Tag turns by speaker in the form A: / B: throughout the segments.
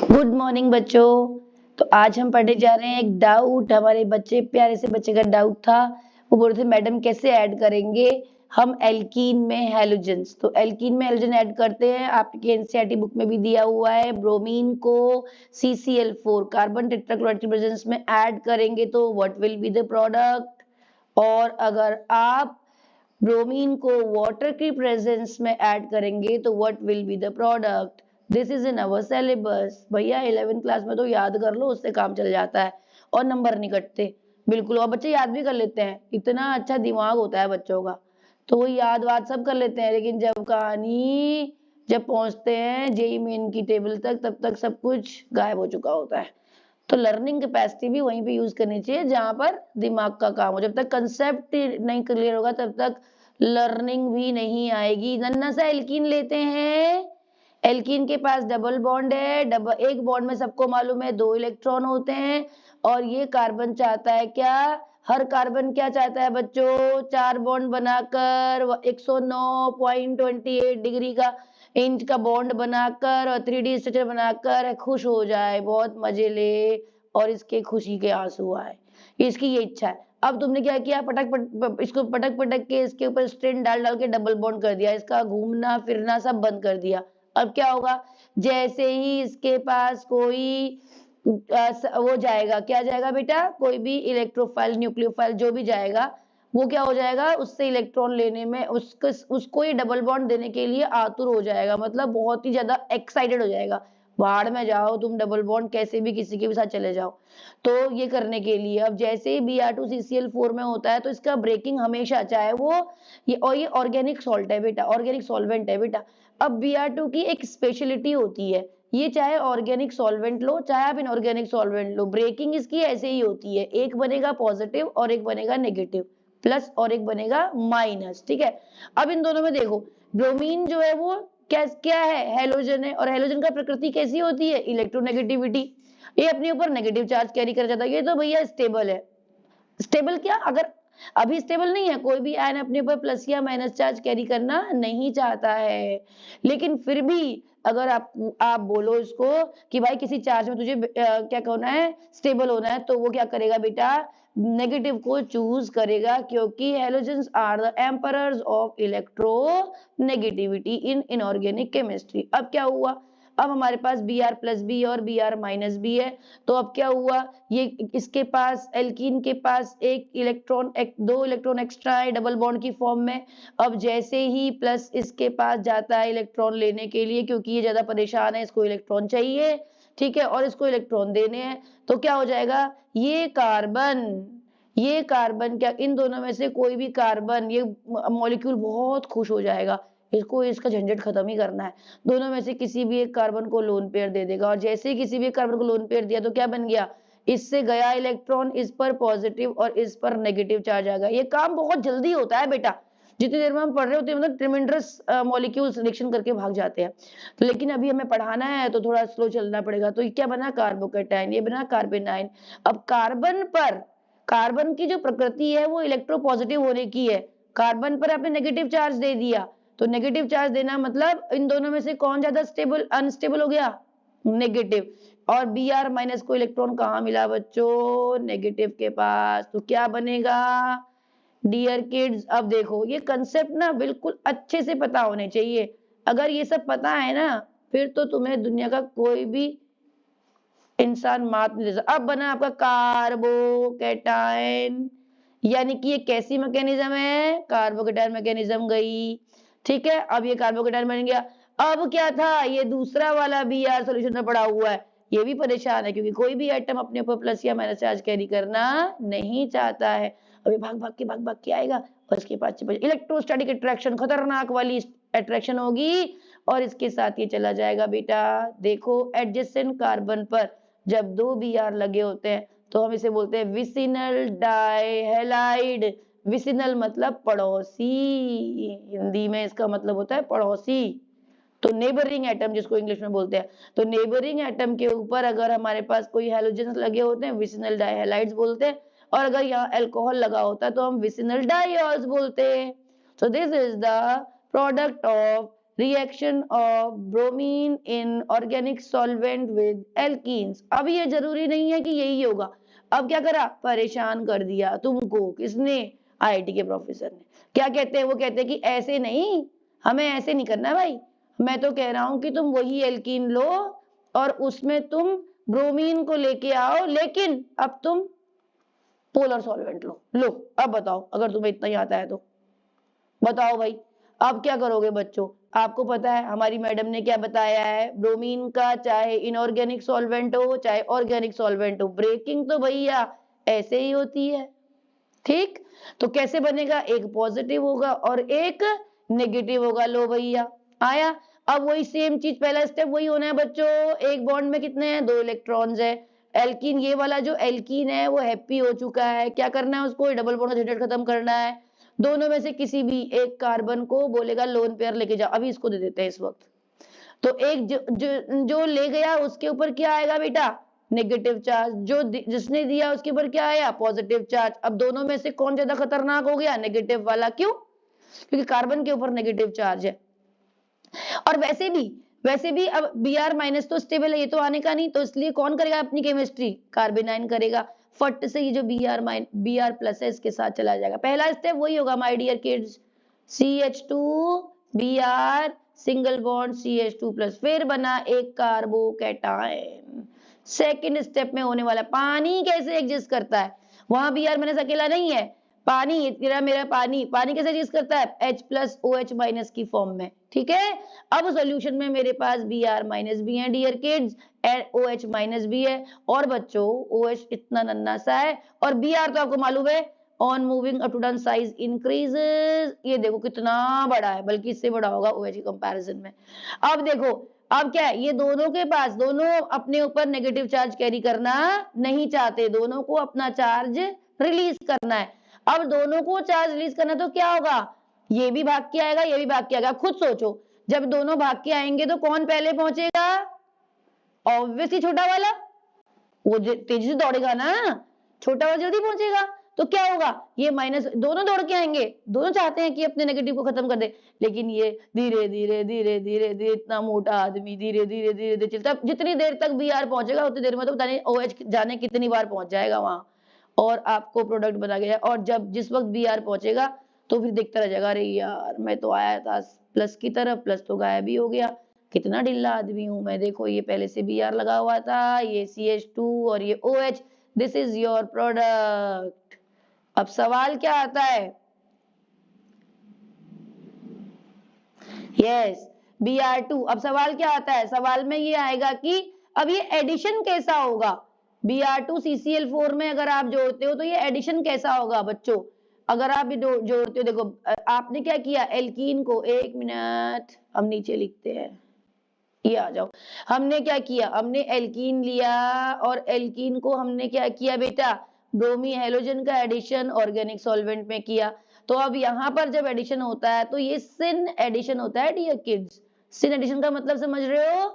A: Good morning बच्चों। तो आज हम पढ़ने जा रहे हैं एक डाउट। हमारे बच्चे प्यारे से बच्चे का डाउट था। वो बोल रहे थे मैडम कैसे ऐड करेंगे हम एल्कीन में हैलोजेंस। तो एल्कीन में हैलोजन ऐड करते हैं। आपके एनसीईआरटी बुक में भी दिया हुआ है। ब्रोमीन को CCl4 कार्बन टेट्राक्लोराइड की प्रेजेंस में ऐड करेंगे तो what will be the product. और अगर आप ब्रोमीन को वाटर की प्रेजेंस में ऐड करेंगे तो what will be the product. This is in our syllabus. भैया 11th क्लास में तो याद कर लो, उससे काम चल जाता है और नंबर नहीं कटते। बिल्कुल, और बच्चे याद भी कर लेते हैं, इतना अच्छा दिमाग होता है बच्चों का, तो वो याद वाद सब कर लेते हैं। लेकिन जब पहुंचते हैं जेई मेन की टेबल तक, तब तक सब कुछ गायब हो चुका होता है। तो लर्निंग कैपेसिटी भी वहीं पे यूज करनी चाहिए जहां पर दिमाग का काम हो। जब तक कंसेप्ट नहीं क्लियर होगा तब तक लर्निंग भी नहीं आएगी। नन्ना सा एल्कीन लेते हैं। एल्कीन के पास डबल बॉन्ड है। एक बॉन्ड में सबको मालूम है 2 इलेक्ट्रॉन होते हैं। और ये कार्बन चाहता है क्या? हर कार्बन क्या चाहता है बच्चों? 4 बॉन्ड बनाकर 109.28 डिग्री का इंच का बॉन्ड बनाकर और 3D स्ट्रक्चर बनाकर खुश हो जाए, बहुत मजे ले और इसके खुशी के आंसू आए। इसकी ये इच्छा है। अब तुमने क्या किया? इसको पटक पटक के इसके ऊपर स्ट्रेन डाल डाल के डबल बॉन्ड कर दिया। इसका घूमना फिरना सब बंद कर दिया। अब क्या होगा? जैसे ही इसके पास कोई वो जाएगा, क्या जाएगा बेटा? कोई भी इलेक्ट्रोफाइल न्यूक्लियोफाइल जो भी जाएगा, वो क्या हो जाएगा? उससे इलेक्ट्रॉन लेने में उसको ये डबल बॉन्ड देने के लिए आतुर हो जाएगा, मतलब बहुत ही ज्यादा एक्साइटेड हो जाएगा। बाहर में जाओ तुम, डबल बॉन्ड कैसे भी किसी के भी साथ चले जाओ। तो ये करने के लिए अब जैसे ही Br2 CCl4 में होता है तो इसका ब्रेकिंग हमेशा, चाहे वो ये ऑर्गेनिक सॉल्ट है बेटा, ऑर्गेनिक सॉल्वेंट है बेटा। अब Br2 की एक स्पेशलिटी होती है, ये चाहे ऑर्गेनिक सॉल्वेंट लो चाहे आप इनऑर्गेनिक सॉल्वेंट लो, ब्रेकिंग इसकी ऐसे ही होती है। एक बनेगा पॉजिटिव और एक बनेगा नेगेटिव, प्लस और एक बनेगा माइनस। ठीक है। अब इन दोनों में देखो, ब्रोमीन जो है वो क्या क्या है? हैलोजन है। और हैलोजन का प्रकृति कैसी होती है? इलेक्ट्रोनेगेटिविटी। ये अपने ऊपर नेगेटिव चार्ज कैरी कर जाता है। ये तो भैया स्टेबल है। स्टेबल क्या? अगर अभी स्टेबल नहीं है, कोई भी आयन अपने ऊपर प्लस या माइनस चार्ज कैरी करना नहीं चाहता है। लेकिन फिर भी अगर आप बोलो इसको कि भाई किसी चार्ज में तुझे क्या होना है? स्टेबल होना है, तो वो क्या करेगा बेटा? नेगेटिव को चूज करेगा, क्योंकि halogens are the emperors of electronegativity in inorganic chemistry. अब क्या हुआ? अब हमारे पास Br+B और Br-B है। तो अब क्या हुआ? ये इसके पास, एल्कीन के पास दो इलेक्ट्रॉन एक्स्ट्रा है डबल बॉन्ड की फॉर्म में। अब जैसे ही प्लस इसके पास जाता है इलेक्ट्रॉन लेने के लिए, क्योंकि ये ज्यादा परेशान है, इसको इलेक्ट्रॉन चाहिए, ठीक है, और इसको इलेक्ट्रॉन देने हैं, तो क्या हो जाएगा? ये कार्बन क्या, इन दोनों में से कोई भी कार्बन, ये मॉलिक्यूल बहुत खुश हो जाएगा, इसको इसका झंझट खत्म ही करना है। दोनों में से किसी भी एक कार्बन को लोन पेयर दे देगा, और जैसे ही किसी भी एक कार्बन को लोन पेयर दिया तो क्या बन गया? इससे गया इलेक्ट्रॉन, इस पर पॉजिटिव और इस पर नेगेटिव चार्ज आ गया। ये काम बहुत जल्दी होता है बेटा, जितनी देर में हम पढ़ रहे होते हैं, मतलब ट्रिमेंडस मॉलिक्यूल्स रिएक्शन करके भाग जाते हैं। तो लेकिन अभी हमें पढ़ाना है तो थोड़ा स्लो चलना पड़ेगा। तो ये क्या बना? कार्बोकेटाइन, ये बना कार्बेनाइन। अब कार्बन की जो प्रकृति है वो इलेक्ट्रोपॉजिटिव होने की है। कार्बन पर आपने नेगेटिव चार्ज दे दिया, तो नेगेटिव चार्ज देना मतलब इन दोनों में से कौन ज्यादा अनस्टेबल हो गया? नेगेटिव। और Br- को इलेक्ट्रॉन कहाँ मिला बच्चों? नेगेटिव के पास। तो क्या बनेगा? डियर किड्स, अब देखो ये कंसेप्ट ना बिल्कुल अच्छे से पता होने चाहिए। अगर ये सब पता है ना, फिर तो तुम्हें दुनिया का कोई भी इंसान मात नहीं दे सकता। अब बना आपका कार्बोकेटाइन, यानी कि ये कैसी मैकेनिज्म है? कार्बोकेटाइन मैकेनिज्म गई। ठीक है, अब ये कार्बोकेटाइन बन गया। अब क्या था? ये दूसरा वाला Br सॉल्यूशन में पड़ा हुआ है, ये भी परेशान है, क्योंकि कोई भी एटम अपने ऊपर प्लस या माइनस चार्ज कैरी करना नहीं चाहता है। अभी भाग भाग के आएगा और इसके पास इलेक्ट्रोस्टैटिक अट्रैक्शन, खतरनाक वाली अट्रैक्शन होगी, और इसके साथ ये चला जाएगा बेटा। देखो एडजेसेंट कार्बन पर जब 2 Br लगे होते हैं तो हम इसे बोलते हैं विसिनल डाइहैलाइड। विसिनल मतलब पड़ोसी, हिंदी में इसका मतलब होता है पड़ोसी। तो नेबरिंग एटम जिसको इंग्लिश में बोलते हैं, तो नेबरिंग एटम के ऊपर अगर हमारे पास कोई हैलोजेंस लगे होते हैं, विसिनल डाइहैलाइड्स बोलते हैं, और अगर यहाँ अल्कोहल लगा होता है तो हम विसिनल डाइऑल्स बोलते हैं। So this is the product of reaction of bromine in organic solvent with alkenes. अब ये जरूरी नहीं है कि यही होगा। अब क्या करा, परेशान कर दिया तुमको, किसने, आईआईटी के प्रोफेसर ने। क्या कहते हैं वो, कहते हैं कि ऐसे नहीं, हमें ऐसे नहीं करना भाई, मैं तो कह रहा हूं कि तुम वही एल्कीन लो और उसमें तुम ब्रोमीन को लेके आओ, लेकिन अब तुम पोलर सॉल्वेंट लो। लो अब बताओ, अगर तुम्हें इतना ही आता है तो बताओ भाई, अब क्या करोगे बच्चों। आपको पता है हमारी मैडम ने क्या बताया है, ब्रोमीन का चाहे इनऑर्गेनिक सॉल्वेंट हो चाहे ऑर्गेनिक सॉल्वेंट हो, ब्रेकिंग तो भैया ऐसे ही होती है। ठीक, तो कैसे बनेगा, एक पॉजिटिव होगा और एक नेगेटिव होगा। लो भैया आया। अब वही सेम चीज, पहला स्टेप वही होना है बच्चों। एक बॉन्ड में कितने हैं, 2 इलेक्ट्रॉन्स है। एल्कीन, ये वाला जो एल्कीन है वो हैप्पी हो चुका है। क्या करना है उसको, डबल बॉन्ड का झंझट खत्म करना है। दोनों में से किसी भी एक कार्बन को बोलेगा लोन पेयर लेके जाओ। अभी इसको दे देते हैं इस वक्त। तो एक जो ले गया उसके ऊपर क्या आएगा बेटा, नेगेटिव चार्ज। जो जिसने दिया उसके ऊपर क्या आया, पॉजिटिव चार्ज। अब दोनों में से कौन ज्यादा खतरनाक हो गया, नेगेटिव वाला। क्यों, क्योंकि कार्बन के ऊपर नेगेटिव चार्ज है। और वैसे भी अब Br माइनस तो स्टेबल है, ये तो आने का नहीं, तो इसलिए कौन करेगा अपनी केमिस्ट्री, कार्बेनाइन करेगा। फट से ये जो Br प्लस है इसके साथ चला जाएगा। पहला स्टेप वही होगा my dear kids, CH2 Br single bond CH2 plus, फिर बना एक कार्बोकैटायन। सेकंड स्टेप में होने वाला, पानी कैसे एग्जिस्ट करता है, वहां Br माइनस अकेला नहीं है, पानी तेरा मेरा पानी कैसे एग्जिस्ट करता है, H प्लस OH माइनस की फॉर्म में। ठीक है, अब सॉल्यूशन में मेरे पास Br माइनस भी है डियर किड्स, OH माइनस भी है। और बच्चों OH इतना नन्ना सा है, और Br तो आपको मालूम है ऑन मूविंग अपटूडन साइज इंक्रीजेस, ये देखो कितना बड़ा है, बल्कि इससे बड़ा होगा OH के कंपैरिजन में। अब देखो, अब क्या है, ये दोनों के पास, दोनों अपने ऊपर नेगेटिव चार्ज कैरी करना नहीं चाहते, दोनों को अपना चार्ज रिलीज करना है। अब दोनों को चार्ज रिलीज करना तो क्या होगा, ये भी भाग के आएगा, ये भी भाग के आएगा। खुद सोचो, जब दोनों भाग के आएंगे तो कौन पहले पहुंचेगा, ऑब्वियसली छोटा वाला, वो तेजी से दौड़ेगा ना, छोटा वाला जल्दी पहुंचेगा। तो क्या होगा, ये माइनस, दोनों दौड़ के आएंगे, दोनों चाहते हैं कि अपने नेगेटिव को खत्म कर दे, लेकिन ये धीरे धीरे धीरे धीरे धीरे, इतना मोटा आदमी धीरे धीरे धीरे धीरे चलता, जितनी देर तक Br पहुंचेगा उतनी देर में तो पता नहीं OH जाने कितनी बार पहुंच जाएगा वहां, और आपको प्रोडक्ट बना गया। और जब जिस वक्त Br पहुंचेगा तो फिर देखता रह जाएगा, अरे यार मैं तो आया था प्लस की तरफ, प्लस तो गायब ही हो गया, कितना ढिल्ला आदमी हूं मैं, देखो ये पहले से Br लगा हुआ था, ये CH2 और ये OH, this is your product. अब सवाल क्या आता है, यस Br2। अब सवाल क्या आता है, सवाल में ये आएगा कि अब ये एडिशन कैसा होगा, Br2 CCl4 में अगर आप जोड़ते हो तो ये एडिशन कैसा होगा बच्चों। अगर आप भी जोड़ते हो, देखो आपने क्या किया, एल्कीन को, एक मिनट हम नीचे लिखते हैं, ये आ जाओ। हमने क्या किया, हमने एल्कीन लिया और एल्कीन को हमने क्या किया बेटा, ब्रोमी हेलोजन का एडिशन ऑर्गेनिक सॉल्वेंट में किया। तो अब यहाँ पर जब एडिशन होता है तो ये सिन एडिशन होता है डियर किड्स। सिन एडिशन का मतलब समझ रहे हो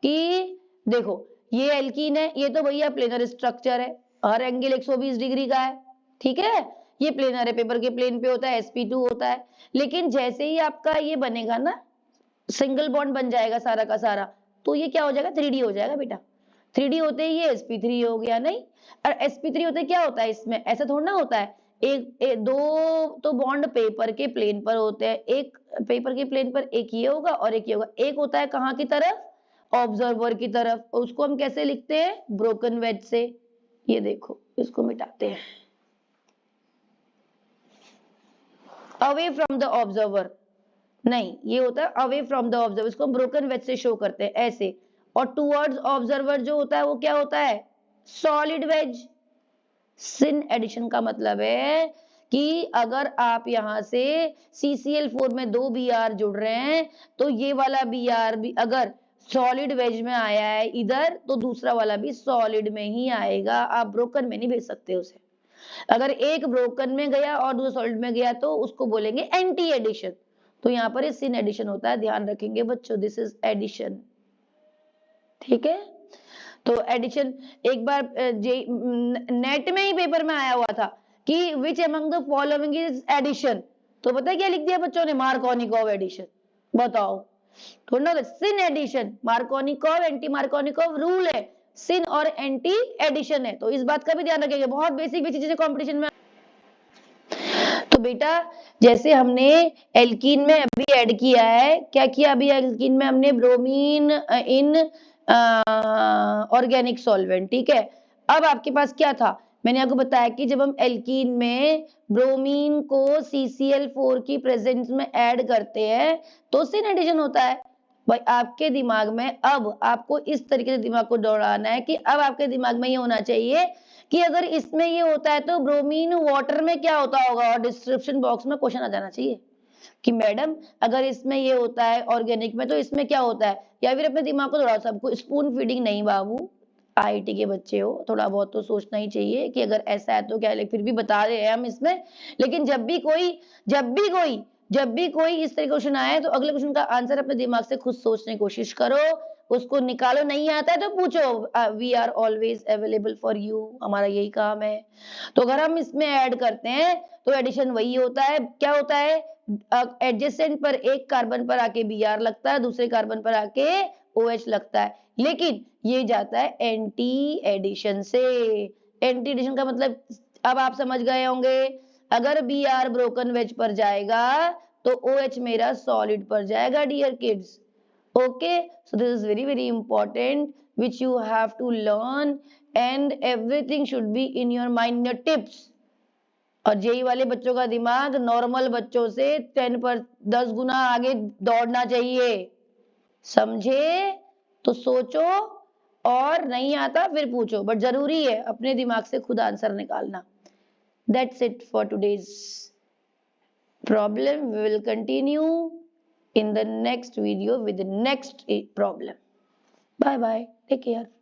A: कि देखो ये एल्कीन है, ये तो भैया प्लेनर स्ट्रक्चर है, हर एंगल 120 डिग्री का है, ठीक है, ये प्लेनर है, पेपर के प्लेन पे होता है, sp2 होता है। लेकिन जैसे ही आपका ये बनेगा ना, सिंगल बॉन्ड बन जाएगा सारा का सारा, तो ये क्या हो जाएगा, 3D हो जाएगा बेटा। 3D होते ही ये sp3 हो गया। नहीं, और sp3 होते क्या होता है, इसमें ऐसा थोड़ा ना होता है, दो तो बॉन्ड पेपर के प्लेन पर होते हैं, एक पेपर के प्लेन पर एक ये होगा और एक ये होगा, एक होता है कहाँ की तरफ, ऑब्जर्वर की तरफ, और उसको हम कैसे लिखते हैं, ब्रोकन वेज से। ये देखो इसको मिटाते हैं, अवे फ्रॉम द ऑब्जर्वर, नहीं ये होता है अवे फ्रॉम द ऑब्जर्वर, इसको हम ब्रोकन वेज से शो करते हैं ऐसे। और टुवर्ड्स ऑब्जर्वर जो होता है वो क्या होता है, सॉलिड वेज। सिन एडिशन का मतलब है कि अगर आप यहां से CCl4 में 2 Br जुड़ रहे हैं तो ये वाला Br भी अगर सॉलिड वेज में आया है इधर, तो दूसरा वाला भी सॉलिड में ही आएगा, आप ब्रोकन में नहीं भेज सकते उसे। अगर एक ब्रोकन में गया और दूसरा सॉलिड में गया तो उसको बोलेंगे एंटी एडिशन। तो यहाँ पर सिन एडिशन होता है, ध्यान रखेंगे बच्चों, दिस इज एडिशन। ठीक है, तो एडिशन एक बार नेट में ही पेपर में आया हुआ था कि which among the following is addition, तो पता है क्या लिख दिया बच्चों ने, मार्कोनिकोव एडिशन। बताओ थोड़ा ना syn addition, Markovnikov anti Markovnikov rule है, सिन और एंटी एडिशन है, तो इस बात का भी ध्यान रखेंगे। बहुत बेसिक बेसिक चीजें कंपटीशन में। तो बेटा जैसे हमने एल्कीन में अभी ऐड किया है, क्या किया अभी एल्कीन में हमने ब्रोमीन इन ऑर्गेनिक सॉल्वेंट, ठीक है। अब आपके पास क्या था, मैंने आपको बताया कि जब हम एल्कीन में ब्रोमीन को CCl4 की प्रेजेंस में ऐड करते हैं तो सिन एडिशन होता है। भाई आपके दिमाग में अब आपको इस तरीके से दिमाग को दौड़ाना है कि अब आपके दिमाग में ये होना चाहिए कि अगर इसमें ये होता है तो ब्रोमीन वाटर में क्या होता होगा, और डिस्क्रिप्शन बॉक्स में क्वेश्चन आ जाना चाहिए कि मैडम अगर इसमें ये होता है ऑर्गेनिक में तो इसमें क्या होता है। या फिर अपने दिमाग को थोड़ा, सबको स्पून फीडिंग नहीं बाबू, IIT के बच्चे हो, थोड़ा बहुत तो सोचना ही चाहिए कि अगर ऐसा है तो क्या, लेकिन फिर भी बता रहे हैं हम इसमें। लेकिन जब भी कोई इस तरह क्वेश्चन आए तो अगले क्वेश्चन का आंसर अपने दिमाग से खुद सोचने की कोशिश करो, उसको निकालो, नहीं आता है तो पूछो, we are always available for you, हमारा यही काम है। तो अगर हम इसमें ऐड करते हैं तो एडिशन वही होता है, क्या होता है, एडजेसेंट पर एक कार्बन पर आके Br लगता है, दूसरे कार्बन पर आके OH लगता है, लेकिन ये जाता है एंटी एडिशन से। एंटी एडिशन का मतलब अब आप समझ गए होंगे, अगर Br ब्रोकन वेज पर जाएगा तो OH मेरा सॉलिड पर जाएगा dear kids. Okay, so this is very very important which you have to learn and everything should be in your mind, your tips। और जेई वाले बच्चों का दिमाग नॉर्मल बच्चों से 10 गुना आगे दौड़ना चाहिए, समझे। तो सोचो, और नहीं आता फिर पूछो, बट जरूरी है अपने दिमाग से खुद आंसर निकालना। That's it for today's problem. We will continue in the next video with the next problem. Bye bye. Take care.